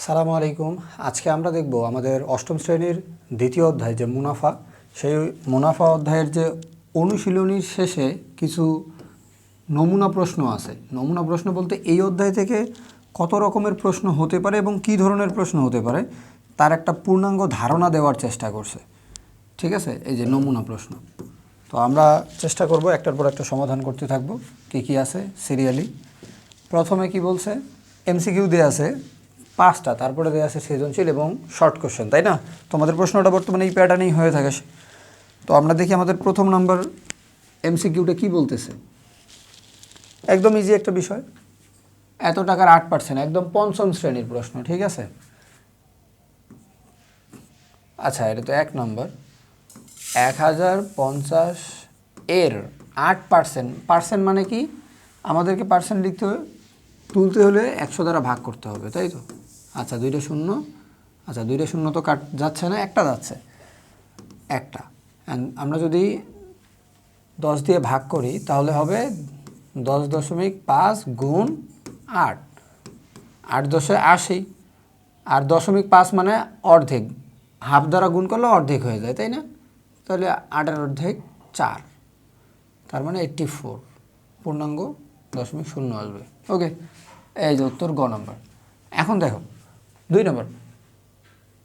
সালামু আলাইকুম। আজকে আমরা দেখব আমাদের অষ্টম শ্রেণীর দ্বিতীয় অধ্যায় যে মুনাফা, সেই মুনাফা অধ্যায়ের যে অনুশীলনীর শেষে কিছু নমুনা প্রশ্ন আছে। নমুনা প্রশ্ন বলতে এই অধ্যায় থেকে কত রকমের প্রশ্ন হতে পারে এবং কী ধরনের প্রশ্ন হতে পারে তার একটা পূর্ণাঙ্গ ধারণা দেওয়ার চেষ্টা করছে। ঠিক আছে, এই যে নমুনা প্রশ্ন। তো আমরা চেষ্টা করব একটার পর একটা সমাধান করতে থাকব। কী কী আছে সিরিয়ালি। প্রথমে কি বলছে, এমসিকিউ দেওয়া আছে 5টা, তারপরে দেওয়া আছে সৃজনশীল এবং শর্ট কোশ্চেন, তাই না? তোমাদের প্রশ্নটা বর্তমানে এই প্যাটার্নেই হয়ে থাকে। তো আমরা দেখি আমাদের প্রথম নাম্বার এমসিকিউটা কি বলতেছে। একদম ইজি একটা বিষয়, এত টাকার 8%, একদম পঞ্চম শ্রেণীর প্রশ্ন। ঠিক আছে, আচ্ছা এটা তো 1 নম্বর। 1050 এর 8%, পার্সেন্ট মানে কি, আমাদেরকে পার্সেন্ট লিখতে হবে, তুলতে হলে 100 দ্বারা ভাগ করতে হবে, তাই তো? আচ্ছা 2টা শূন্য, আচ্ছা 2টা শূন্য তো কাট যাচ্ছে না, একটা যাচ্ছে, একটা। আমরা যদি 10 দিয়ে ভাগ করি তাহলে হবে 10.5 গুণ 8, 8 10 80, আর 0.5 মানে অর্ধেক, হাফ দ্বারা গুণ করলে অর্ধেক হয়ে যায়, তাই না? তাহলে 8-এর অর্ধেক 4, তার মানে 84, পূর্ণাঙ্গ 0.0 আসবে। ওকে, এই যে উত্তর গ নম্বর। এখন দেখো 2 নম্বর,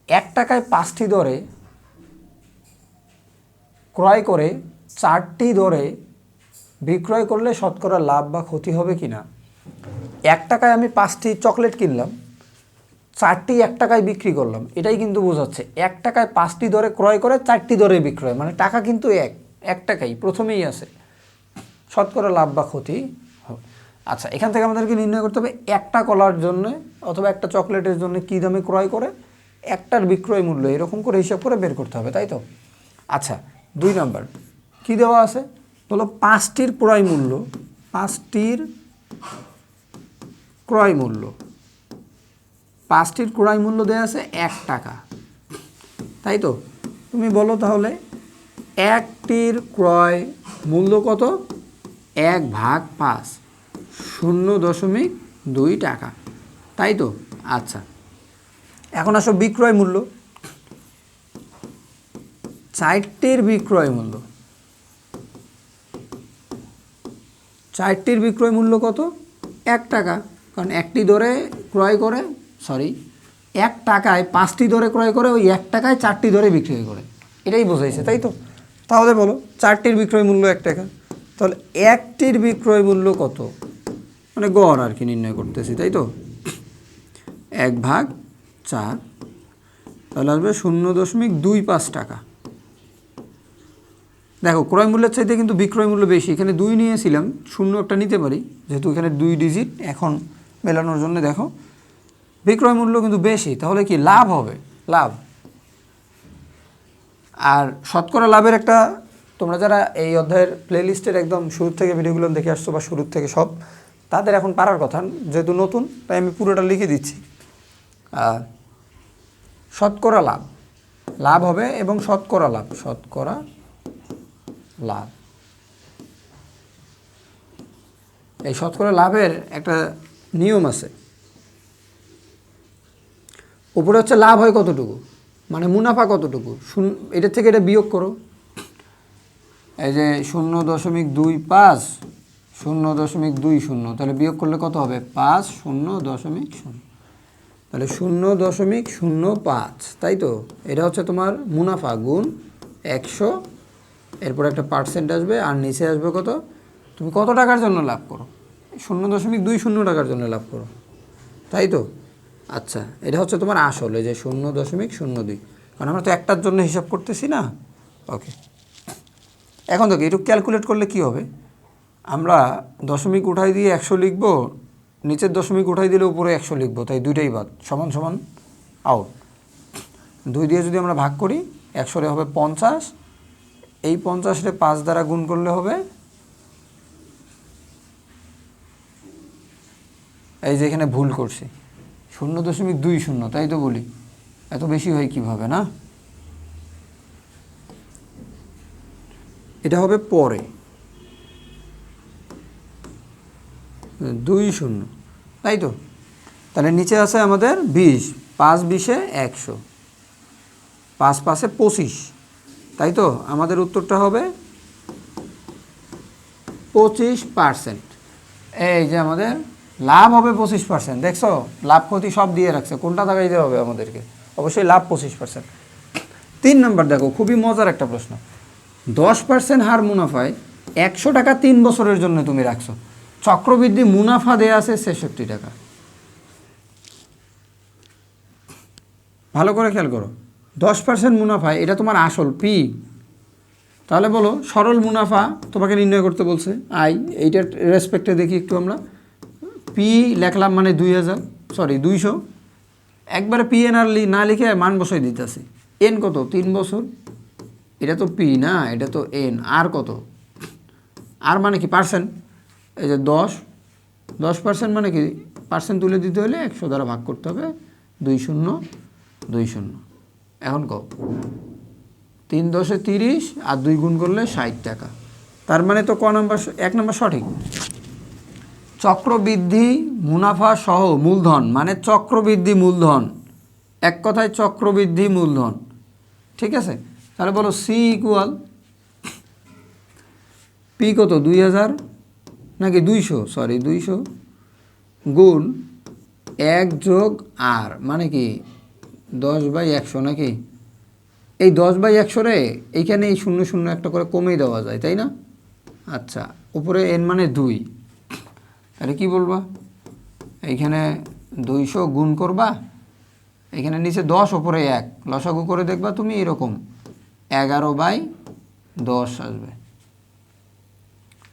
1 টাকায় 5টি দরে ক্রয় করে 4টি দরে বিক্রয় করলে শতকরা লাভ বা ক্ষতি হবে কি না। 1 টাকায় আমি 5টি চকলেট কিনলাম, 4টি 1 টাকায় বিক্রি করলাম, এটাই কিন্তু বোঝাচ্ছে 1 টাকায় 5টি দরে ক্রয় করে 4টি দরে বিক্রয়, মানে টাকা কিন্তু 1 টাকাই প্রথমেই আছে, শতকরা লাভ বা ক্ষতি হবে। আচ্ছা, এখান থেকে আমাদেরকে নির্ণয় করতে হবে একটা কলার জন্য অথবা একটা চকলেটের জন্য কী দামে ক্রয় করে, একটার বিক্রয় মূল্য, এরকম করে হিসাব করে বের করতে হবে, তাই তো? আচ্ছা 2 নম্বর কী দেওয়া আছে, বলো 5টির ক্রয় মূল্য, 5টির ক্রয় মূল্য, 5টির ক্রয় মূল্য দেওয়া আছে 1 টাকা, তাই তো? তুমি বলো তাহলে 1টির ক্রয় মূল্য কত, 1/5, 0.2 টাকা, তাই তো? আচ্ছা এখন আসো বিক্রয় মূল্য, 4টির বিক্রয় মূল্য, 4টির বিক্রয় মূল্য কত, 1 টাকা, কারণ 1টি দরে ক্রয় করে, 1 টাকায় 5টি দরে ক্রয় করে, ওই 1 টাকায় 4টি দরে বিক্রয় করে, এটাই বোঝাইছে, তাই তো? তাহলে বলো 4টির বিক্রয় মূল্য 1 টাকা, তাহলে 1টির বিক্রয় মূল্য কত, মানে গড় আর কি নির্ণয় করতেছি, তাই তো? 1/4, তাহলে আসবে 0.25 টাকা। দেখো ক্রয় মূল্যের চাইতে কিন্তু বিক্রয় মূল্য বেশি, এখানে 2 নিয়েছিলাম, 0 একটা নিতে পারি, যেহেতু এখানে 2 ডিজিট, এখন মেলানোর জন্য দেখো বিক্রয় মূল্য কিন্তু বেশি, তাহলে কি লাভ হবে, লাভ। আর শতকরা লাভের একটা, তোমরা যারা এই অধ্যায়ের প্লেলিস্টের একদম শুরু থেকে ভিডিওগুলো দেখে আসছো বা শুরুর থেকে সব, তাদের এখন পারার কথা, যেহেতু নতুন তাই আমি পুরোটা লিখে দিচ্ছি। শতকরা লাভ, লাভ হবে এবং শতকরা লাভ, শতকরা লাভ। এই শতকরা লাভের একটা নিয়ম আছে, উপরে হচ্ছে লাভ হয় কতটুকু, মানে মুনাফা কতটুকু, এটা থেকে এটা বিয়োগ করো, এই যে 0.25, 0.20, তাহলে বিয়োগ করলে কত হবে, 5, 0.0, তাহলে 0.05, তাই তো? এটা হচ্ছে তোমার মুনাফা গুণ 100, এরপর একটা পার্সেন্ট আসবে, আর নিচে আসবে কত, তুমি কত টাকার জন্য লাভ করো, 0.20 টাকার জন্য লাভ করো, তাই তো? আচ্ছা এটা হচ্ছে তোমার আসলে যে 0.02, কারণ আমরা তো একটার জন্য হিসাব করতেছি না। ওকে, এখন দেখো এটুকু ক্যালকুলেট করলে কি হবে, আমরা দশমিক উঠাই দিয়ে 100 লিখবো, নিচের দশমিক উঠাই দিলে উপরে 100 লিখবো, তাই দুইটাই বাদ, সমান সমান আউট। 2 দিয়ে যদি আমরা ভাগ করি, 100 হবে 50, এই 50 5 দ্বারা গুণ করলে হবে, এই যে এখানে ভুল করছি, 0.20, তাই তো বলি, এত বেশি হয় কিভাবে না, এটা হবে পরে 20, তাই তো? তাহলে নিচে আছে আমাদের 20, 5 20 100, 5 5 25, তাই তো? আমাদের উত্তরটা হবে 25%। এই যে আমাদের লাভ হবে 25%। দেখছো, লাভ ক্ষতি সব দিয়ে রাখছে, কোনটা দাগাইতে হবে আমাদেরকে? অবশ্যই লাভ 25%। 3 নম্বর দেখো, খুবই মজার একটা প্রশ্ন। 10% হার মুনাফায় 100 টাকা 3 বছরের জন্য তুমি রাখছো, চক্রবৃদ্ধি মুনাফা দেয়া আছে 66 টাকা। ভালো করে খেয়াল করো, 10% মুনাফায়, এটা তোমার আসল পি। তাহলে বলো সরল মুনাফা তোমাকে নির্ণয় করতে বলছে, আই। এইটার রেসপেক্টে দেখি একটু আমরা পি লেখলাম, মানে 200, একবারে পি এন আর না লিখে মান বসাই দিতেছি। এন কত? 3 বছর। এটা তো পি না, এটা তো এন। আর কত? আর মানে কি? পার্সেন্ট। এই যে 10% মানে কি? পার্সেন্ট তুলে দিতে হলে 100 দ্বারা ভাগ করতে হবে, 2020। এখন কও 3 10 30 আর 2 গুণ করলে 60 টাকা। তার মানে তো ক নাম্বার? 1 নাম্বার সঠিক। চক্রবৃদ্ধি মুনাফা সহ মূলধন, মানে চক্রবৃদ্ধি মূলধন, এক কথায় চক্রবৃদ্ধি মূলধন। ঠিক আছে, তাহলে বলো সি ইকুয়াল পি কত? 2000 নাকি 200, 200 গুণ 1 যোগ আর, মানে কি 10/100 নাকি? এই 10/100 রে এইখানে এই 0 0 একটা করে কমিয়ে দেওয়া যায়, তাই না? আচ্ছা, উপরে এন মানে 2, তাহলে কি বলবা? এইখানে 200 গুণ করবা, এখানে নিচে 10, উপরে 1, লসাগু করে দেখবা তুমি, এরকম 11/10 আসবে।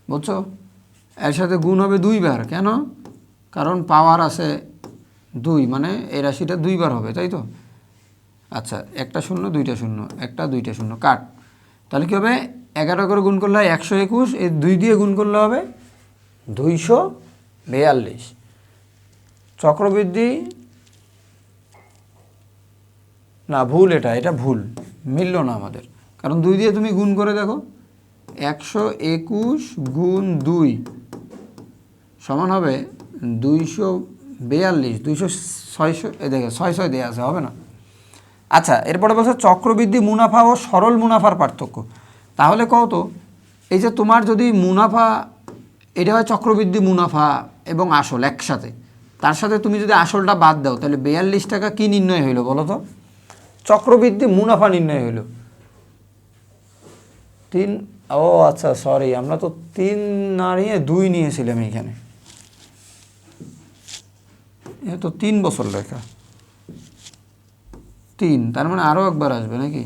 বুঝছো? এর সাথে গুণ হবে 2 বার। কেন? কারণ পাওয়ার আছে 2, মানে এই রাশিটা 2 বার হবে, তাই তো? আচ্ছা, একটা 0 2টা 0, একটা 2টা 0 কাট। তাহলে কী হবে? 11 করে গুণ করলে হয় 121, এই 2 দিয়ে গুণ করলে হবে 242। চক্রবৃদ্ধি না, ভুল, এটা ভুল, মিলল না আমাদের। কারণ 2 দিয়ে তুমি গুণ করে দেখো, 121 গুণ 2 সমান হবে 242। 206, দেখে 6 দেওয়া আছে, হবে না? আচ্ছা, এরপরে বলছে চক্রবৃদ্ধি মুনাফা ও সরল মুনাফার পার্থক্য। তাহলে কও তো, এই যে তোমার যদি মুনাফা, এটা হয় চক্রবৃদ্ধি মুনাফা এবং আসল একসাথে, তার সাথে তুমি যদি আসলটা বাদ দাও, তাহলে 42 টাকা কি নির্ণয় হইলো বলো তো? চক্রবৃদ্ধি মুনাফা নির্ণয় হইলো। 3, ও আচ্ছা সরি, আমরা তো 3 না নিয়ে 2 নিয়েছিলাম এইখানে। এ তো 3 বছর লেখা, 3, তার মানে আরও একবার আসবে নাকি?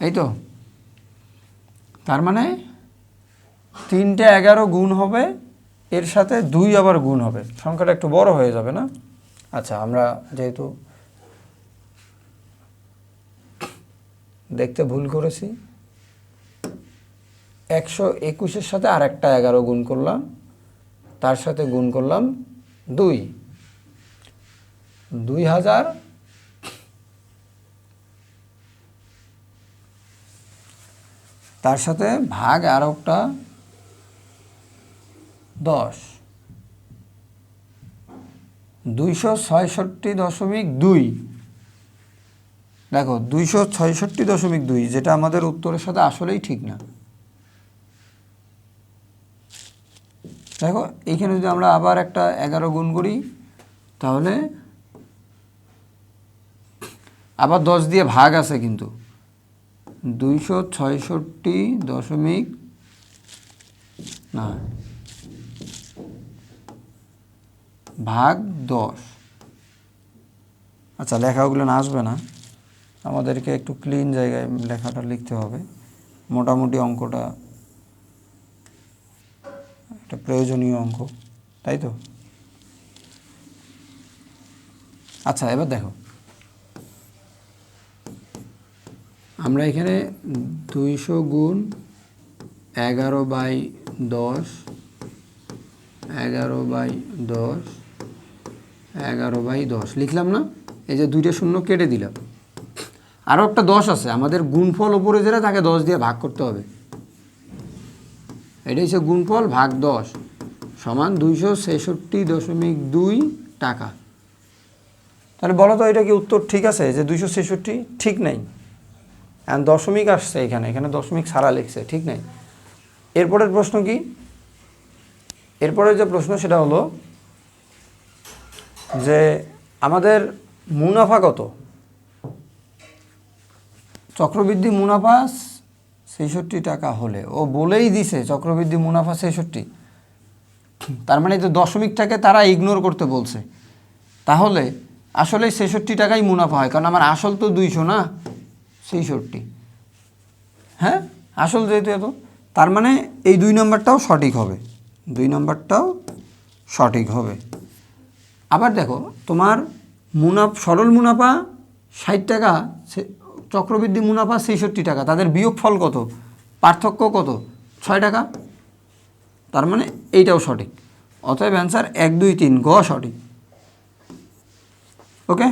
এই তো, তার মানে 3টে 11 গুণ হবে, এর সাথে 2 আবার গুণ হবে, সংখ্যাটা একটু বড় হয়ে যাবে না? আচ্ছা, আমরা যেহেতু দেখতে ভুল করেছি, 121-এর সাথে আর একটা 11 গুণ করলাম, তার সাথে গুণ করলাম 2000, তার সাথে ভাগ আর একটা 10, 266.2। দেখো 266.2, যেটা আমাদের উত্তরের সাথে আসলেই ঠিক না। দেখো এইখানে যদি আমরা আবার একটা 11 গুণ করি, তাহলে আবার 10 দিয়ে ভাগ আছে, কিন্তু 266. না, ভাগ 10। আচ্ছা, লেখাগুলো না আসবে না, আমাদেরকে একটু ক্লিন জায়গায় লেখাটা লিখতে হবে। মোটামুটি অঙ্কটা একটা প্রয়োজনীয় অঙ্ক, তাই তো? আচ্ছা, এবার দেখো, আমরা এখানে 200 গুণ 11/10, 11/10, 11/10 লিখলাম না? এই যে 2টা 0 কেটে দিলাম, আরও একটা 10 আছে, আমাদের গুণফল ওপরে যেটা তাকে 10 দিয়ে ভাগ করতে হবে। এটা হচ্ছে গুণফল ভাগ 10 সমান 266.2 টাকা। তাহলে বলো তো এটা কি উত্তর ঠিক আছে যে 266? ঠিক নেই। এখন দশমিক আসছে এখানে, এখানে দশমিক ছাড়া লিখছে, ঠিক নেই। এরপরের প্রশ্ন কি? এরপরের যে প্রশ্ন সেটা হলো যে আমাদের মুনাফা কত? চক্রবৃদ্ধি মুনাফা 66 টাকা হলে, ও বলেই দিছে চক্রবৃদ্ধি মুনাফা 66, তার মানে তো দশমিকটাকে তারা ইগনোর করতে বলছে। তাহলে আসলে 66 টাকাই মুনাফা হয়, কারণ আমার আসল তো 200 না 66। হ্যাঁ, আসল যেহেতু এত, তার মানে এই 2 নম্বরটাও সঠিক হবে, 2 নম্বরটাও সঠিক হবে। আবার দেখো তোমার সরল মুনাফা 60 টাকা, চক্রবৃদ্ধি মুনাফা 66 টাকা, তাদের বিয়োগফল কত, পার্থক্য কত, 6 টাকা। তার মানে এইটাও সঠিক। অতএব অ্যান্সার 1, 2, 3 গ সঠিক। ওকে,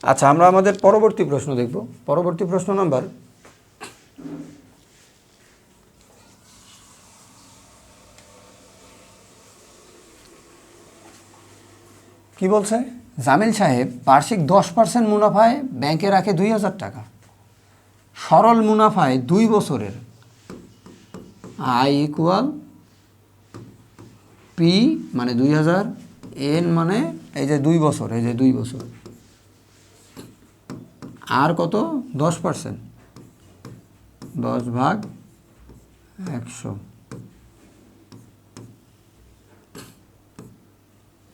আচ্ছা আমরা আমাদের পরবর্তী প্রশ্ন দেখব। পরবর্তী প্রশ্ন নাম্বার কি বলছে? জামিল সাহেব বার্ষিক 10% মুনাফায় ব্যাংকে রাখে 2000 টাকা। সরল মুনাফায় 2 বছরের আই ইকুয়াল পি মানে 2000, এন মানে এই যে 2 বছর, এই যে 2 বছর, আর কত 10%, 10/100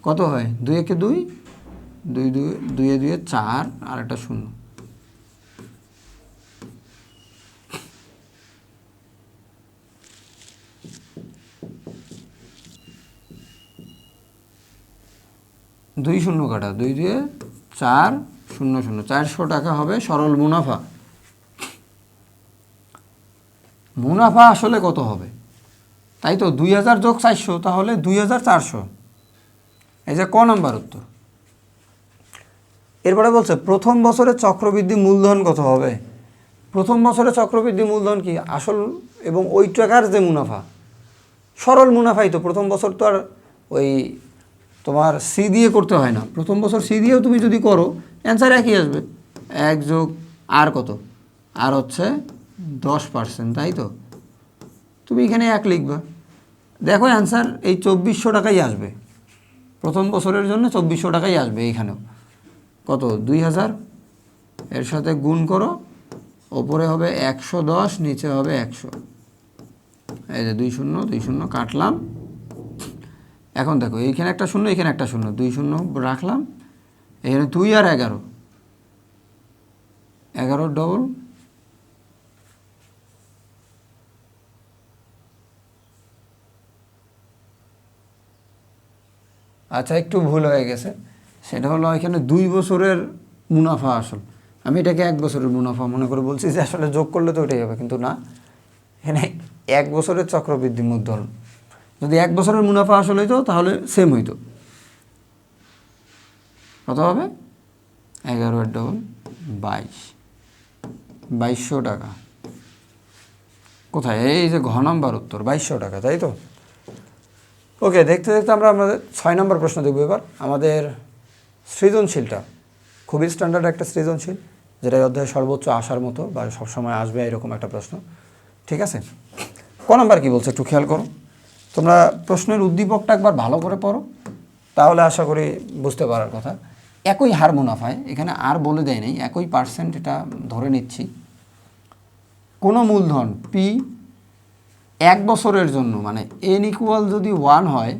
কত হয়? 2 একে 2, 2 2 2 2 4 আর একটা 0। দুই শূন্য কাটা, 2 2 4 0 0, 400 টাকা হবে সরল মুনাফা। মুনাফা আসলে কত হবে? তাই তো 2000 যোগ 400, তাহলে 2400। এই যে ক নাম্বার উত্তর। এরপরে বলছে প্রথম বছরে চক্রবৃদ্ধি মূলধন কত হবে? প্রথম বছরে চক্রবৃদ্ধি মূলধন কি? আসল এবং ওই টাকার যে মুনাফা, সরল মুনাফাই তো। প্রথম বছর তো আর ওই তোমার সি দিয়ে করতে হয় না। প্রথম বছর সি দিয়েও তুমি যদি করো অ্যান্সার একই আসবে। 1 যোগ আর কত, আর হচ্ছে 10%, তাই তো? তুমি এখানে 1 লিখবা, দেখো অ্যান্সার এই 2400 টাকাই আসবে। প্রথম বছরের জন্য 2400 টাকাই আসবে। এইখানেও কত, 2000, এর সাথে গুণ করো, ওপরে হবে 110, নিচে হবে 100। এই যে 2 0 2 0 কাটলাম। এখন দেখো এইখানে একটা 0, এখানে একটা 0, 2 0 রাখলাম, এখানে 2 আর 11, 11 ডবল, আচ্ছা একটু ভুল হয়ে গেছে। সেটা হলো এখানে 2 বছরের মুনাফা আসল, আমি এটাকে 1 বছরের মুনাফা মনে করে বলছি যে আসলে যোগ করলে তো ওইটাই হবে, কিন্তু না, এখানে 1 বছরের চক্রবৃদ্ধি মূলধন। যদি 1 বছরের মুনাফা আসল হইতো তাহলে সেম হইতো। কত হবে? 11 আর ডবল 22, 2200 টাকা। কোথায়? এই যে ঘ নাম্বার উত্তর, 2200 টাকা, তাই তো? ওকে, দেখতে দেখতে আমরা আমাদের 6 নম্বর প্রশ্ন দেখব এবার। আমাদের সৃজনশীলটা খুবই স্ট্যান্ডার্ড একটা সৃজনশীল, যেটা এই অধ্যায়ে সর্বোচ্চ আসার মতো বা সবসময় আসবে এরকম একটা প্রশ্ন। ঠিক আছে, ক নাম্বার কী বলছে একটু খেয়াল করো। তোমরা প্রশ্নের উদ্দীপকটা একবার ভালো করে পড়ো, তাহলে আশা করি বুঝতে পারার কথা। একই হার মুনাফায়, এখানে আর বলে দেয় নেই, একই পার্সেন্ট, এটা ধরে নিচ্ছি। কোনো মূলধন পি 1 বছরের জন্য, মানে এন ইকুয়াল যদি 1 হয়,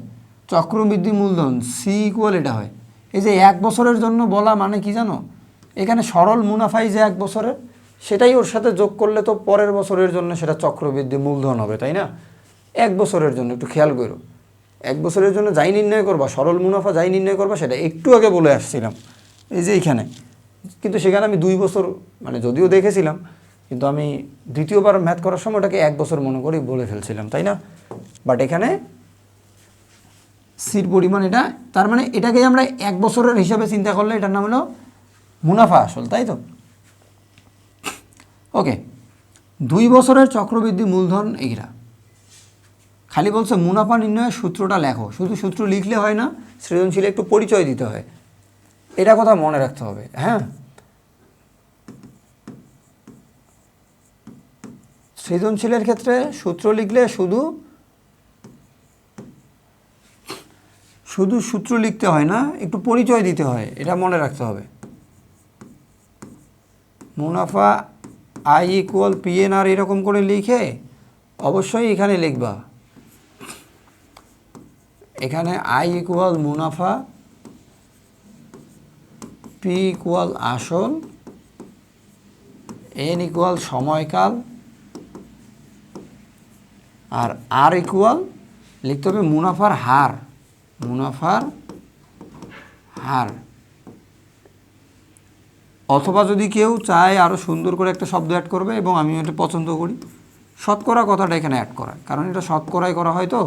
চক্রবৃদ্ধি মূলধন সি ইকুয়াল এটা হয়। এই যে 1 বছরের জন্য বলা মানে কি জানো? এখানে সরল মুনাফাই যে 1 বছরের, সেটাই ওর সাথে যোগ করলে তো পরের বছরের জন্য সেটা চক্রবৃদ্ধি মূলধন হবে, তাই না? 1 বছরের জন্য একটু খেয়াল করো, 1 বছরের জন্য যাই নির্ণয় করবা, সরল মুনাফা যাই নির্ণয় করবা, সেটা একটু আগে বলে আসছিলাম এই যে এইখানে। কিন্তু সেখানে আমি 2 বছর মানে যদিও দেখেছিলাম, কিন্তু আমি দ্বিতীয়বার ম্যাথ করার সময় ওটাকে 1 বছর মনে করেই বলে ফেলছিলাম, তাই না? বাট এখানে সির পরিমাণ এটা, তার মানে এটাকেই আমরা 1 বছরের হিসাবে চিন্তা করলে এটার নাম হলো মুনাফা আসল, তাই তো? ওকে, 2 বছরের চক্রবৃদ্ধি মূলধন এইরা, খালি বলছে মুনাফা নির্ণয়ের সূত্রটা লেখো, শুধু সূত্র লিখলে হয় না, সৃজনশীলে একটু পরিচয় দিতে হয়, এটা কথা মনে রাখতে হবে। হ্যাঁ, সৃজনশীলের ক্ষেত্রে সূত্র লিখলে শুধু সূত্র লিখতে হয় না, একটু পরিচয় দিতে হয়, এটা মনে রাখতে হবে। মুনাফা আই ইকুয়াল পিএনআর এরকম করে লিখে অবশ্যই এখানে লিখবা, এখানে আই ইকুয়াল মুনাফা, পি ইকুয়াল আসল, এন ইকুয়াল সময়কাল, আর আর ইকুয়াল লিখতে হবে মুনাফার হার, মুনাফার হার। অথবা যদি কেউ চায় আরও সুন্দর করে একটা শব্দ অ্যাড করবে, এবং আমি এটা পছন্দ করি, শতকরা কথাটা এখানে অ্যাড করা, কারণ এটা শতকরাই করা হয় তো।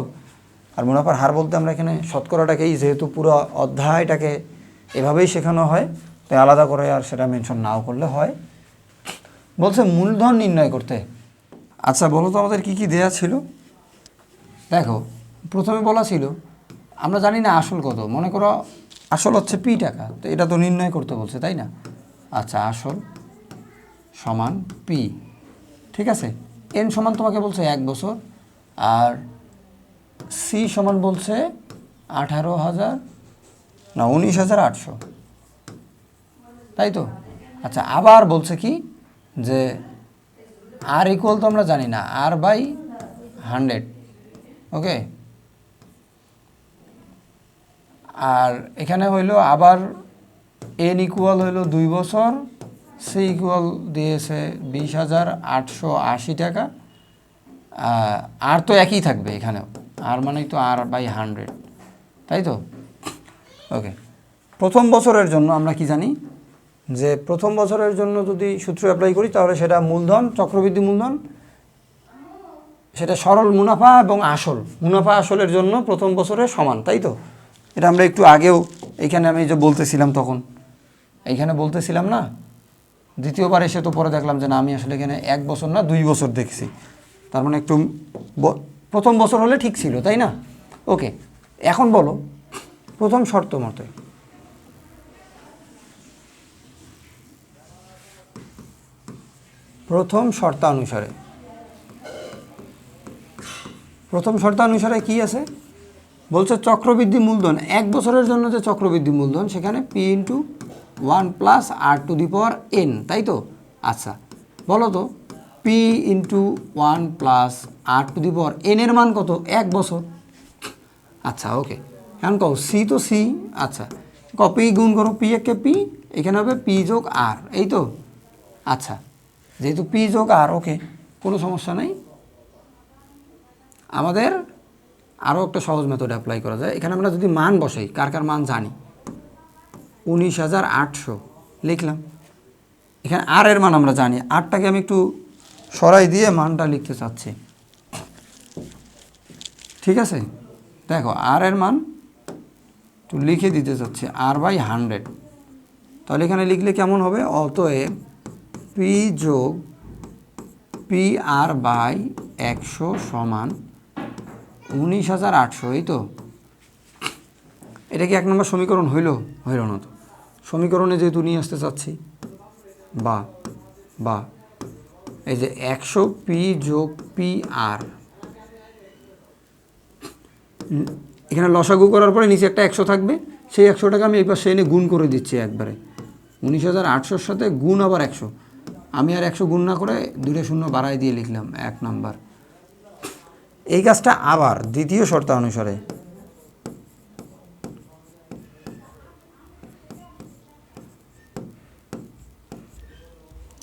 আর মুনাফার হার বলতে আমরা এখানে শতকরাটাকেই, যেহেতু পুরো অধ্যায়টাকে এভাবেই শেখানো হয়, তাই আলাদা করে আর সেটা মেনশন নাও করলে হয়। বলছে মূলধন নির্ণয় করতে। আচ্ছা বলো তো আমাদের কী কী দেয়া ছিল? দেখো, প্রথমে বলা ছিল আমরা জানি না আসল কত, মনে করো আসল হচ্ছে পি টাকা, তো এটা তো নির্ণয় করতে বলছে, তাই না? আচ্ছা, আসল সমান পি, ঠিক আছে। এন সমান তোমাকে বলছে 1 বছর, আর সি সমান বলছে 18,000 না 19,800, তাই তো? আচ্ছা, আবার বলছে কি যে আর ইকুয়াল তো আমরা জানি না, আর বাই 100, ওকে। আর এখানে হইলো আবার এন ইকুয়াল হইলো 2 বছর, সি ইকুয়াল দিয়েছে 20,880 টাকা, আর তো একই থাকবে এখানেও, আর মানেই তো আর বাই 100, তাই তো? ওকে, প্রথম বছরের জন্য আমরা কি জানি যে প্রথম বছরের জন্য যদি সূত্র অ্যাপ্লাই করি তাহলে সেটা মূলধন, চক্রবৃদ্ধি মূলধন, সেটা সরল মুনাফা এবং আসল, মুনাফা আসলের জন্য প্রথম বছরে সমান, তাই তো? এটা আমরা একটু আগেও এইখানে আমি যে বলতেছিলাম, তখন এইখানে বলতেছিলাম না, দ্বিতীয়বার এসে তো পরে দেখলাম যে না, আমি আসলে এখানে 1 বছর না 2 বছর দেখছি, তার মানে একটু প্রথম বছর হলে ঠিক ছিল, তাই না? ওকে, এখন বলো প্রথম শর্ত মতে প্রথম শর্তানুসারে কি আছে? বলছে চক্রবৃদ্ধি মূলধন 1 বছরের জন্য, যে চক্রবৃদ্ধি মূলধন সেখানে P into 1 plus R to the power N, তাই তো? আচ্ছা বলো তো, P into 1 plus R to the power N এর মান কত? 1 বছর। আচ্ছা ওকে, এখন কও সি তো সি, আচ্ছা পি গুণ করো, পি একে পি, এখানে হবে পি যোগ আর, এই তো? আচ্ছা, যেহেতু পি যোগ আর, ওকে কোনো সমস্যা নেই। আমাদের আরও একটা সহজ মেথড অ্যাপ্লাই করা যায়, এখানে আমরা যদি মান বসাই, কার কার মান জানি, 19,800 লিখলাম, এখানে আর এর মান আমরা জানি, আরটাকে আমি একটু সরাই দিয়ে মানটা লিখতে চাচ্ছি, ঠিক আছে? দেখো আর এর মান একটু লিখে দিতে চাচ্ছি, আর বাই 100, তাহলে এখানে লিখলে কেমন হবে? অতএব পি যোগ পি আর বাই 100 সমান 19,800, এই তো? এটা কি 1 নম্বর সমীকরণ হইল না তো? সমীকরণে যেহেতু নিয়ে আসতে চাচ্ছি, বা এই যে 100 পি যোগ পি আর, এখানে লসাগু করার পরে নিচে একটা 100 থাকবে, সেই 100টাকে আমি এই পাশে এনে গুণ করে দিচ্ছি একবারে, 19,800-র সাথে গুণ আবার 100, আমি আর 100 গুণ না করে 2 শূন্য বাড়াই দিয়ে লিখলাম 1 নাম্বার। এই কাজটা আবার দ্বিতীয় শর্তানুসারে,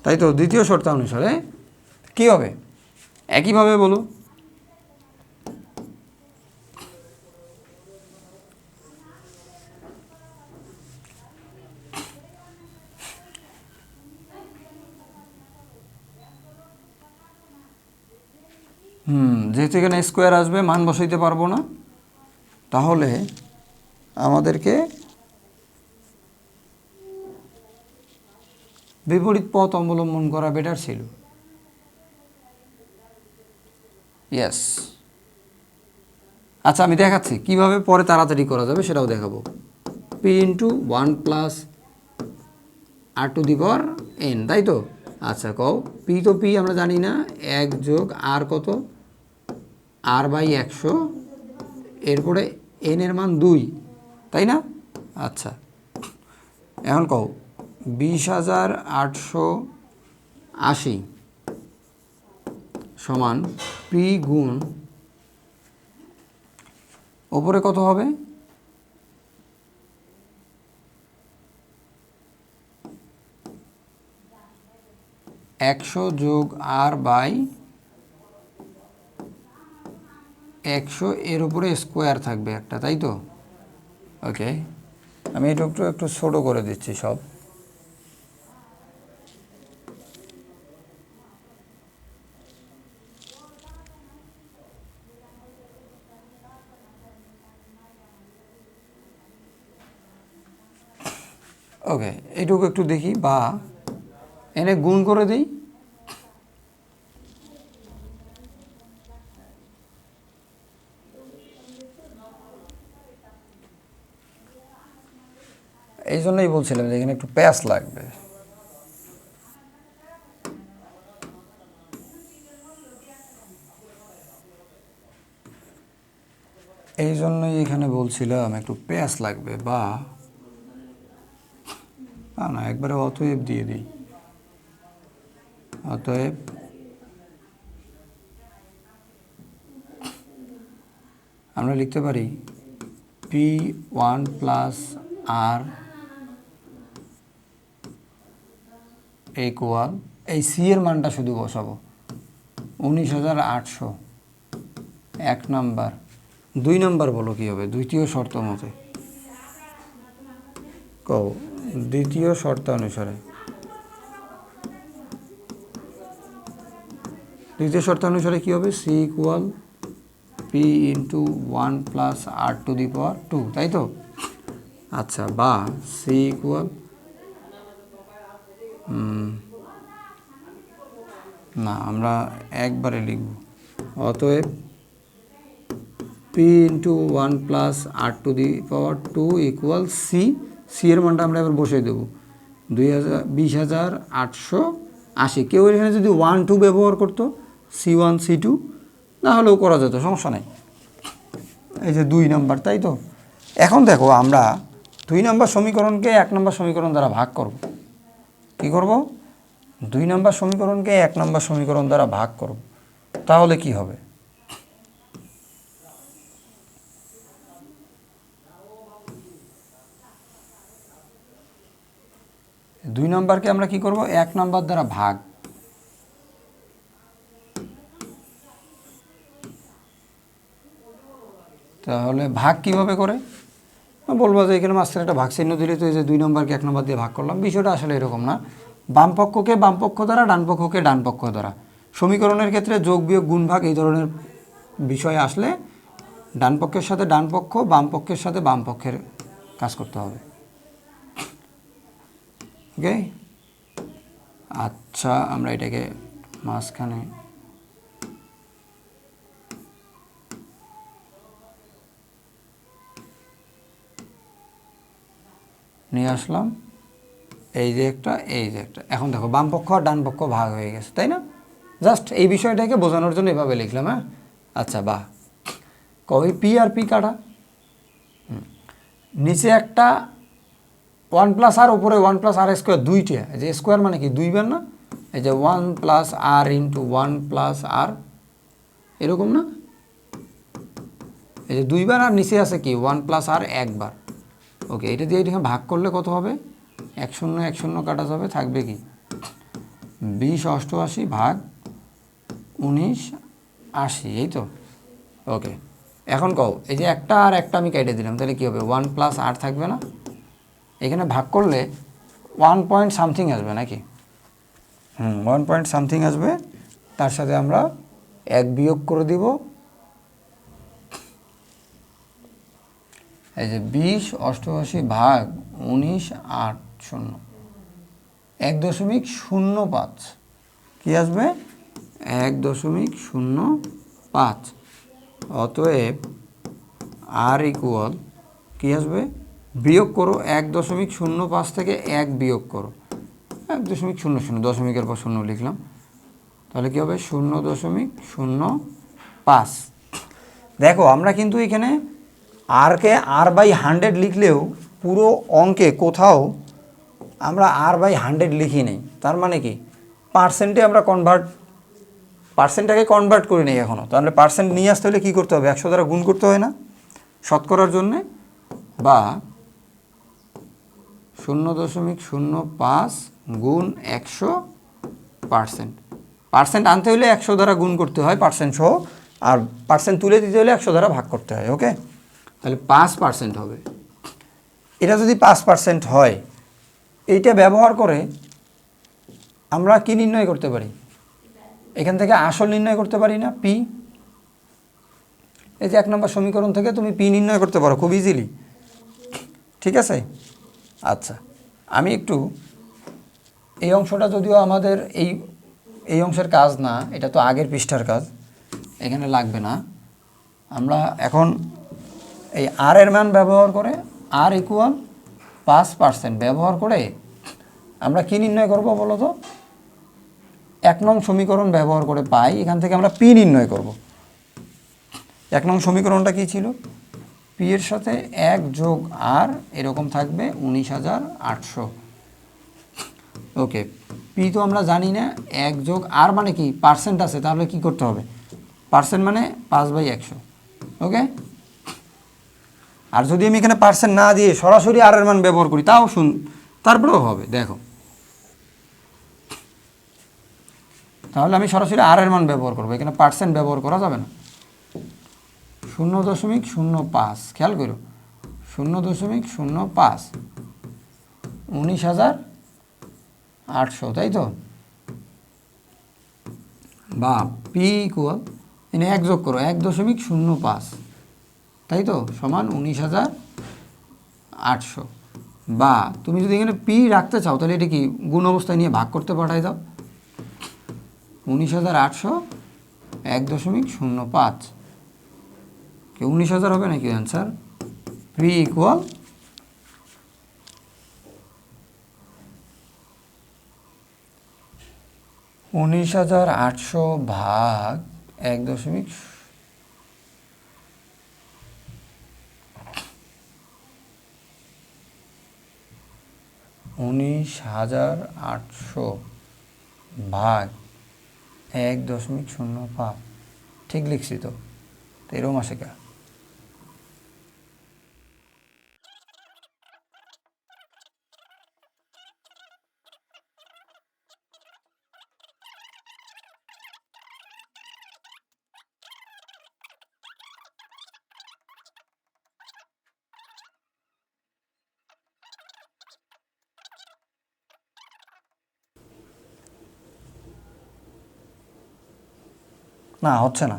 তাই তো? দ্বিতীয় শর্তানুসারে কী হবে? একইভাবে বলো, যেহেতু এখানে স্কোয়ার আসবে, মান বসাইতে পারবো না, তাহলে আমাদেরকে বিপরীত পথ অবলম্বন করা বেটার ছিল। ইয়েস, আচ্ছা আমি দেখাচ্ছি কিভাবে পরে তাড়াতাড়ি করা যাবে সেটাও দেখাবো। P into 1 plus R to the power N, তাই তো? আচ্ছা কও, পি তো পি আমরা জানি না, 1 যোগ আর কত, আর বাই 100, এরপরে এন এর মান 2, তাই না? আচ্ছা এখন কও 20,880 সমান পি গুণ ওপরে কত হবে, 100 যোগ আর বাই 100, এর উপরে স্কোয়ার থাকবে একটা, তাই তো? ওকে, আমি এটা একটু ছোটো করে দিচ্ছি সব। ওকে, এইটুকু একটু দেখি, বা এনে গুণ করে দিই। এই জন্যই বলছিলাম যে এখানে একটু প্যাচ লাগবে। এই জন্যই এখানে বলছিলাম একটু প্যাচ লাগবে, বা না একবারে অতএব দিয়ে দিই। অতএব আমরা লিখতে পারি পি 1 প্লাস আর ইকুয়াল, এই সি এর মানটা শুধু বসাবো 19,800, 1 নাম্বার। 2 নাম্বার বলো কি হবে দ্বিতীয় শর্ত মতে, কও দ্বিতীয় শর্ত অনুসারে। দ্বিতীয় শর্ত অনুসারে কী হবে, C equal P into 1 plus R to the power 2, তাই তো? আচ্ছা, বা সি ইকুয়াল, না আমরা একবারে লিখব, অতএব P into 1 plus R to the power 2 equal C. C এর মানটা আমরা এবার বসিয়ে দেবো 20,880। কেউ এখানে যদি 1 2 ব্যবহার করতো, C1 C2 না হলেও করা যেত, সমস্যা নেই। এই যে 2 নাম্বার, তাই তো? এখন দেখো আমরা 2 নাম্বার সমীকরণকে 1 নাম্বার সমীকরণ দ্বারা ভাগ করব। কি করব? 2 নাম্বার সমীকরণকে 1 নাম্বার সমীকরণ দ্বারা ভাগ করব। তাহলে কি হবে? দুই নাম্বারকে আমরা কি করব, 1 নাম্বার দ্বারা ভাগ। তাহলে ভাগ কিভাবে করে বলবো, যে এখানে মাঝখানে একটা ভাগ চিহ্ন দিলে তো এই যে 2 নম্বরকে 1 নম্বর দিয়ে ভাগ করলাম। বিষয়টা আসলে এরকম না, বাম পক্ষকে বাম পক্ষ দ্বারা, ডান পক্ষকে ডান পক্ষ দ্বারা। সমীকরণের ক্ষেত্রে যোগ বিয়োগ গুণ ভাগ এই ধরনের বিষয় আসলে ডান পক্ষের সাথে ডান পক্ষ, বাম পক্ষের সাথে বাম পক্ষের কাজ করতে হবে। ওকে, আচ্ছা আমরা এটাকে মাঝখানে নিয়ে আসলাম, এই যে একটা, এই যে একটা। এখন দেখো বাম পক্ষ আর ডান পক্ষ ভাগ হয়ে গেছে, তাই না? জাস্ট এই বিষয়টাকে বোঝানোর জন্য এভাবে লিখলাম। হ্যাঁ, আচ্ছা, বাহ, কই পি আর পি কাটা, নিচে একটা 1 প্লাস আর, উপরে 1 প্লাস আর স্কোয়ার, দুইটা। এই যে স্কোয়ার মানে কি 2 বার না? এই যে 1 প্লাস আর ইন্টু 1 প্লাস আর, এরকম না? এই যে 2 বার, আর নিচে আছে কি 1 প্লাস আর 1 বার। ওকে, এটা দিয়ে এটাকে ভাগ করলে কত হবে? 1 0 1 0 কাটা যাবে, থাকবে কি 2088 ভাগ 1980, এই তো? ওকে, এখন কও এই যে একটা আর একটা আমি কেটে দিলাম, তাহলে কী হবে? 1 প্লাস আর থাকবে না? এখানে ভাগ করলে 1 পয়েন্ট সামথিং আসবে নাকি? 1 পয়েন্ট সামথিং আসবে। তার সাথে আমরা 1 বিয়োগ করে দিব। এই যে 2088 ভাগ 1980, 1.05 কি আসবে? 1.05। অতএব আর ইকুয়াল কী আসবে, বিয়োগ করো 1.05 থেকে 1 বিয়োগ করো 1.00, দশমিকের পর 0 লিখলাম, তাহলে কী হবে 0.05। দেখো আমরা কিন্তু এখানে আরকে r/100 লিখলেও পুরো অঙ্কে কোথাও আমরা r/100 লিখি নেই। তার মানে কি পার্সেন্টে আমরা পার্সেন্টটাকে কনভার্ট করে নেই এখনও। তাহলে পার্সেন্ট নিয়ে আসতে হলে কী করতে হবে, 100 দ্বারা গুণ করতে হয় না শতকরার জন্যে, বা 0.05 গুণ 100%। পার্সেন্ট আনতে হলে 100 দ্বারা গুণ করতে হয় পার্সেন্ট সহ, আর পার্সেন্ট তুলে দিতে হলে 100 দ্বারা ভাগ করতে হয়। ওকে, তাহলে 5% হবে। এটা যদি 5% হয়, এইটা ব্যবহার করে আমরা কি নির্ণয় করতে পারি, এখান থেকে আসল নির্ণয় করতে পারি না, পি। এই যে 1 নম্বর সমীকরণ থেকে তুমি পি নির্ণয় করতে পারো খুব ইজিলি। ঠিক আছে, আচ্ছা আমি একটু এই অংশটা, যদিও আমাদের এই অংশের কাজ না, এটা তো আগের পৃষ্ঠার কাজ, এখানে লাগবে না। আমরা এখন এই আর এর মান ব্যবহার করে আর ইকুয়াল 5% ব্যবহার করে আমরা কি নির্ণয় করব বলো তো, 1 নং সমীকরণ ব্যবহার করে পাই, এখান থেকে আমরা পি নির্ণয় করব। 1 নং সমীকরণটা কি ছিল, পি এর সাথে 1 যোগ আর এরকম থাকবে 19,800। ওকে, পি তো আমরা জানি না, 1 যোগ আর মানে কি পার্সেন্ট আছে, তাহলে কি করতে হবে, পার্সেন্ট মানে 5/100। ওকে, আর যদি আমি এখানে পার্সেন্ট না দিয়ে সরাসরি আর এর মান ব্যবহার করি তাও তারপরেও হবে। দেখো, তাহলে আমি সরাসরি আর এর মান ব্যবহার করবো, এখানে পার্সেন্ট ব্যবহার করা যাবে না। 0.05 খেয়াল করো, 0.05 19,800, তাই তো, বা পি ইকুয়াল এনে 1 যোগ করো 1.05, তাই তো, সমান 19,800। বা তুমি যদি এখানে পি রাখতে চাও তাহলে এটা কি গুণ অবস্থায় নিয়ে ভাগ করতে পাঠাই দাও, 19,800 1.05, কি 19,000 হবে নাকি অ্যান্সার? পি ইকুয়াল 19,800 ভাগ 1.05, 19,800 ভাগ 1.05, ঠিক লিখছি তো, এরকম আসে কা? না, হচ্ছে না।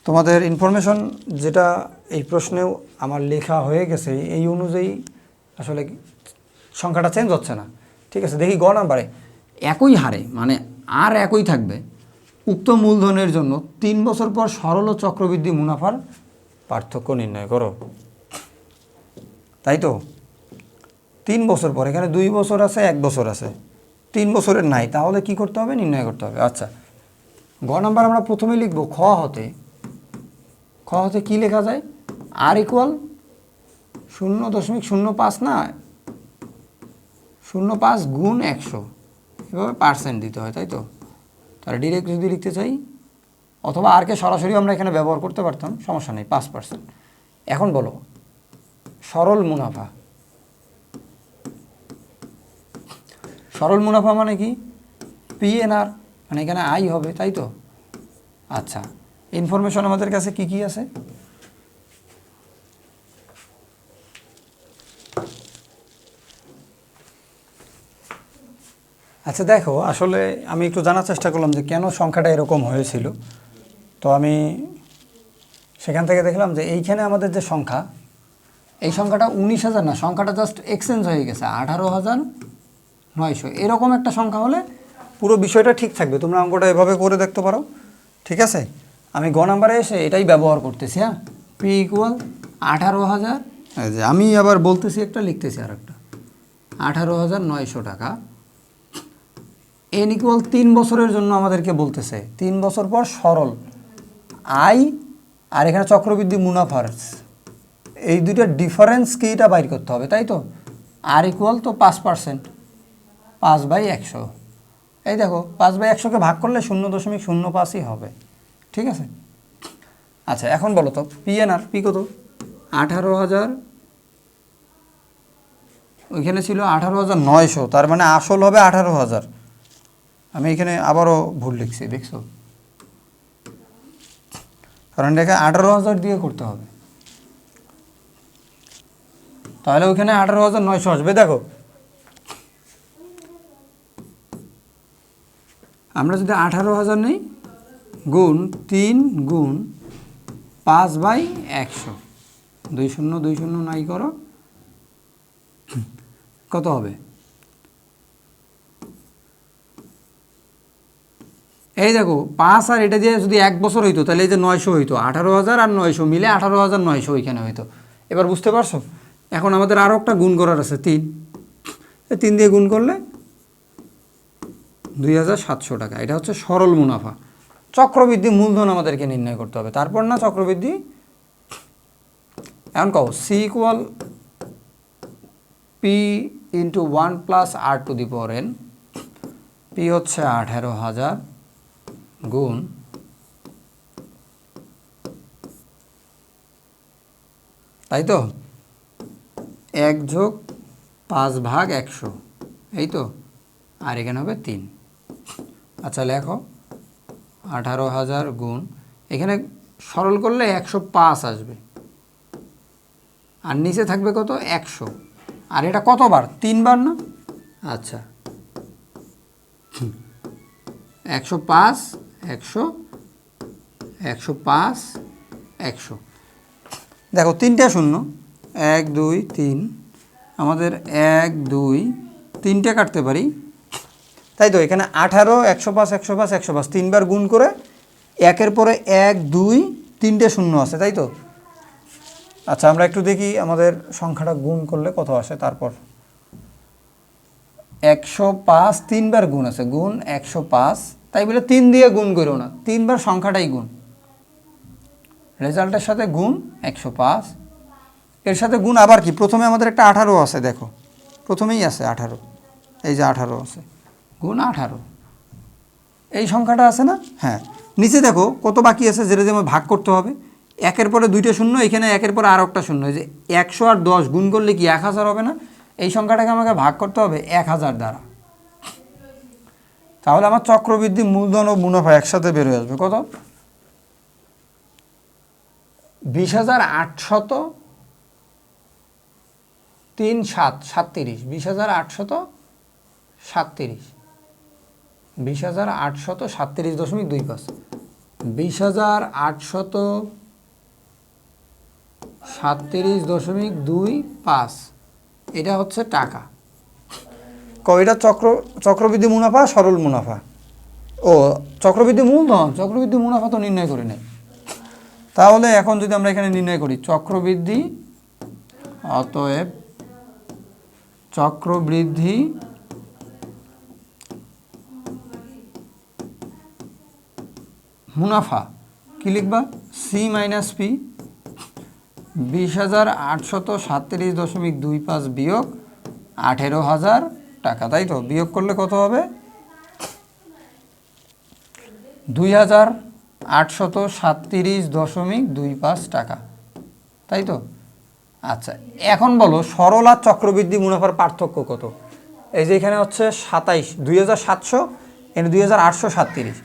তোমাদের ইনফরমেশন যেটা এই প্রশ্নেও আমার লেখা হয়ে গেছে এই অনুযায়ী আসলে সংখ্যাটা চেঞ্জ হচ্ছে না। ঠিক আছে, দেখি গ নাম্বারে একই হারে মানে আর একই থাকবে, উক্ত মূলধনের জন্য 3 বছর পর সরল ও চক্রবৃদ্ধি মুনাফার পার্থক্য নির্ণয় করো। তাই তো, 3 বছর পর, এখানে 2 বছর আছে 1 বছর আছে, 3 বছরের নাই, তাহলে কি করতে হবে, নির্ণয় করতে হবে। আচ্ছা, গ নাম্বার আমরা প্রথমে লিখব খ হতে কি লেখা যায়, আর ইকুয়াল 0.05 না 0.5 গুণ 100, এভাবে পার্সেন্ট দিতে হয়, তাই তো। তাহলে ডিরেক্ট যদি লিখতে চাই, অথবা আরকে সরাসরি আমরা এখানে ব্যবহার করতে পারতাম, সমস্যা নেই, 5%। এখন বলো সরল মুনাফা, সরল মুনাফা মানে কি, পিএনআর মানে এখানে আই হবে, তাই তো। আচ্ছা, ইনফরমেশন আমাদের কাছে কি কি আছে, আচ্ছা দেখো, আসলে আমি একটু জানার চেষ্টা করলাম যে কেন সংখ্যাটা এরকম হয়েছিল। তো আমি সেখান থেকে দেখলাম যে এইখানে আমাদের যে সংখ্যা, এই সংখ্যাটা 19,000 না, সংখ্যাটা জাস্ট এক্সচেঞ্জ হয়ে গেছে 18,900, এরকম একটা সংখ্যা হলে পুরো বিষয়টা ঠিক থাকবে। তোমরা অঙ্কটা এভাবে করে দেখতে পারো। ঠিক আছে, আমি গ নাম্বারে এসে এটাই ব্যবহার করতেছি। হ্যাঁ, পি ইকুয়াল 18,000, এই যে আমি আবার বলতেছি একটা লিখতেছি আর একটা, 18,900 টাকা। এন ইকুয়াল 3 বছরের জন্য আমাদেরকে বলতেছে 3 বছর পর সরল আয় আর এখানে চক্রবৃদ্ধি মুনাফার এই দুইটার ডিফারেন্স কি এটা বাইর করতে হবে, তাই তো। আর ইকুয়াল তো 5%, 5/100। এই দেখো 5/100কে ভাগ করলে 0.05ই হবে, ঠিক আছে। আচ্ছা এখন বলো তো পিএনআর, পি কত? 18,000, ওইখানে ছিল 18,900, তার মানে আসল হবে 18,000। আমি এখানে আবারও ভুল লিখছি, দেখছো, কারণ এটাকে 18,000 দিয়ে করতে হবে, তাহলে ওইখানে 18,900 আসবে। দেখো আমরা যদি 18,000 নেই গুণ 3 গুণ 5/100, 2 0 নাই করো, কত হবে? এই দেখো 5 আর এটা দিয়ে যদি 1 বছর হইতো তাহলে এই যে 900 হইতো, 18,000 আর 900 মিলে 18,900 ওইখানে হইতো। এবার বুঝতে পারছো? এখন আমাদের আরও একটা গুণ করার আছে, 3, 3 দিয়ে গুণ করলে 2,700 টাকা। এটা হচ্ছে সরল মুনাফা। চক্রবৃদ্ধি মূলধন আমাদেরকে নির্ণয় করতে হবে, তারপর না চক্রবৃদ্ধি। এখন কও C equal P into 1 + r⁴ P হচ্ছে 18,000 গুণ তাই তো 1 + 5/100, এই তো, আর এখানে হবে 3। আচ্ছা লেখো 18,000 গুণ, এখানে সরল করলে 105 আসবে, আর নিচে থাকবে কত? 100। আর এটা কতবার? 3 বার না? আচ্ছা 105, 100, 105, 100। দেখো 3টে শূন্য, 1 2 3, আমাদের 1 2 3টে কাটতে পারি, তাই তো। এখানে 18, 105, 105, 105 3বার গুণ করে একের পরে 1 2 3টে শূন্য আছে, তাই তো। আচ্ছা আমরা একটু দেখি আমাদের সংখ্যাটা গুণ করলে কত আসে। তারপর 105 3বার গুণ আছে, গুণ 105, তাই বলে 3 দিয়ে গুণ করো না, 3বার সংখ্যাটাই গুণ, রেজাল্টের সাথে গুণ 105, এর সাথে গুণ আবার কি, প্রথমে আমাদের একটা 18 আছে, দেখো প্রথমেই আছে 18, এই যে 18 আছে, গুণ 18, এই সংখ্যাটা আছে না? হ্যাঁ, নিচে দেখো কত বাকি আছে, যেটা যেমন ভাগ করতে হবে, একের পরে 2টে শূন্য, এখানে একের পরে আর একটা শূন্য, এই যে 100 আর 10 গুণ করলে কি 1000 হবে না? এই সংখ্যাটাকে আমাকে ভাগ করতে হবে 1000 দ্বারা, তাহলে আমার চক্রবৃদ্ধি মূলধন ও মুনাফা একসাথে বের হয়ে আসবে কত? 20,837, 20,837, 20,837.25, 20,837.25, এটা হচ্ছে টাকা। এটা চক্রবৃদ্ধি মুনাফা, সরল মুনাফা, ও চক্রবৃদ্ধি মূলধন, চক্রবৃদ্ধি মুনাফা তো নির্ণয় করে নেই। তাহলে এখন যদি আমরা এখানে নির্ণয় করি চক্রবৃদ্ধি, অতএব চক্রবৃদ্ধি মুনাফা কি লিখবা? সি মাইনাস পি, 20,837.25 বিয়োগ 18,000 টাকা, তাই তো। বিয়োগ করলে কত হবে? 2,837.25 টাকা, তাই তো। আচ্ছা এখন বলো সরল আর চক্রবৃদ্ধি মুনাফার পার্থক্য কত? এই যে এখানে হচ্ছে 27, 2,700, এখানে 2,837,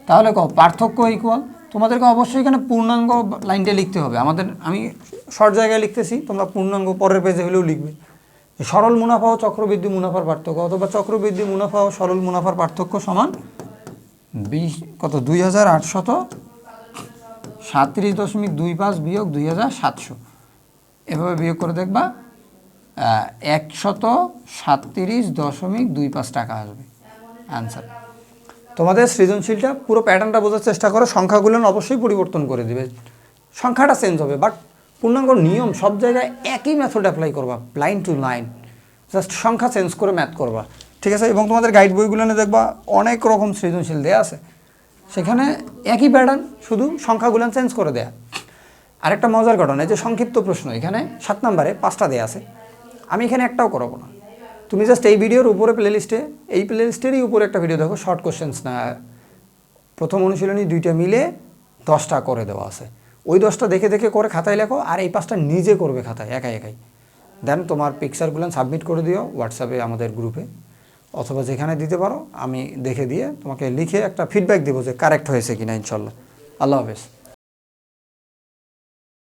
তাহলে পার্থক্য ইকুয়াল, তোমাদেরকে অবশ্যই এখানে পূর্ণাঙ্গ লাইনটা লিখতে হবে। আমি শর্ট জায়গায় লিখতেছি, তোমরা পূর্ণাঙ্গ পরের পেজে হলেও লিখবে। সরল মুনাফা ও চক্রবৃদ্ধি মুনাফার পার্থক্য, অথবা চক্রবৃদ্ধি মুনাফা ও সরল মুনাফার পার্থক্য সমান 2,837.25 বিয়োগ 2,700, এভাবে বিয়োগ করে দেখবা 137.25 টাকা আসবে অ্যান্সার। তোমাদের সৃজনশীলটা পুরো প্যাটার্নটা বোঝার চেষ্টা করো, সংখ্যাগুলো অবশ্যই পরিবর্তন করে দিবে, সংখ্যাটা চেঞ্জ হবে বাট পূর্ণাঙ্গ নিয়ম সব জায়গায় একই মেথড অ্যাপ্লাই করবা, লাইন টু লাইন, জাস্ট সংখ্যা চেঞ্জ করে ম্যাথ করবা, ঠিক আছে? এবং তোমাদের গাইড বইগুলো দেখবা অনেক রকম সৃজনশীল দেয়া আছে, সেখানে একই প্যাটার্ন, শুধু সংখ্যাগুলো চেঞ্জ করে দেয়া। আরেকটা মজার ঘটনা, এই যে সংক্ষিপ্ত প্রশ্ন, এখানে 7 নম্বরে 5টা দেয়া আছে, আমি এখানে একটাও করাবো না। তুমি জাস্ট এই ভিডিওর উপরে এই প্লেলিস্টেরই উপরে একটা ভিডিও দেখো, শর্ট কোশ্চেন্স না, প্রথম অনুশীলনী 2টা মিলে 10টা করে দেওয়া আছে, ওই 10টা দেখে দেখে করে খাতায় লেখো, আর এই 5টা নিজে করবে খাতায় একাই একাই। দেন তোমার পিকচারগুলো সাবমিট করে দিও হোয়াটসঅ্যাপে আমাদের গ্রুপে, অথবা যেখানে দিতে পারো, আমি দেখে দিয়ে তোমাকে লিখে একটা ফিডব্যাক দেবো যে কারেক্ট হয়েছে কিনা, ইনশাল্লাহ। আল্লাহ হাফেজ।